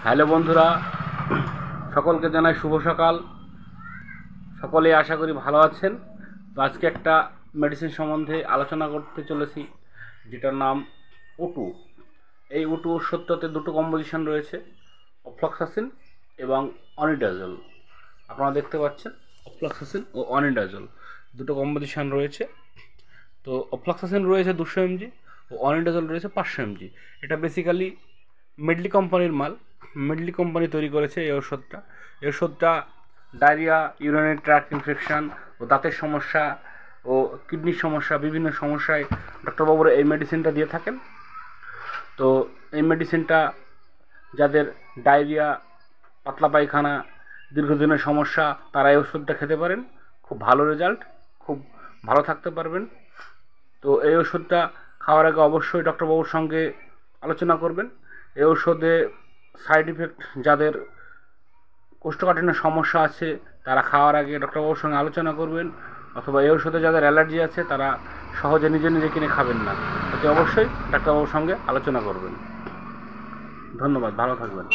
Hello বন্ধুরা, সকলকে জানাই শুভ সকাল। সকলে আশা করি ভালো আছেন। তো আজকে একটা মেডিসিন সম্বন্ধে আলোচনা করতে চলেছি, যেটার নাম O2। এই O2 ওষুধটাতে দুটো কম্পোজিশন রয়েছে, অফ্লক্সাসিন এবং অনিডাজল। আপনারা দেখতে পাচ্ছেন অফ্লক্সাসিন ও অনিডাজল দুটো কম্পোজিশন রয়েছে। তো অফ্লক্সাসিন রয়েছে 200 mg ও অনিডাজল রয়েছে 500 mg। এটা বেসিক্যালি মেডলি কোম্পানির মাল। মেডলি কোম্পানি তৈরি করেছে এই ওষুধটা ডায়রিয়া, ইউরিনারি ট্র্যাক্ট ইনফেকশন ও দাঁতের সমস্যা ও কিডনির সমস্যা, বিভিন্ন সমস্যায় ডক্টরবাবুরা এই মেডিসিনটা দিয়ে থাকেন। তো এই মেডিসিনটা যাদের ডায়রিয়া, পাতলা পায়খানা, দীর্ঘদিনের সমস্যা, তারা এই ওষুধটা খেতে পারেন। খুব ভালো রেজাল্ট, খুব ভালো থাকতে পারবেন। তো এই ওষুধটা খাওয়ার আগে অবশ্যই ডক্টরবাবুর সঙ্গে আলোচনা করবেন। এই ওষুধে সাইড ইফেক্ট, যাদের কোষ্ঠকাঠিন্যের সমস্যা আছে তারা খাওয়ার আগে ডক্টরবাবুর সঙ্গে আলোচনা করবেন, অথবা এই ওষুধে যাদের অ্যালার্জি আছে তারা সহজে নিজে নিজে কিনে খাবেন না। তাতে অবশ্যই ডাক্তারবাবুর সঙ্গে আলোচনা করবেন। ধন্যবাদ, ভালো থাকবেন।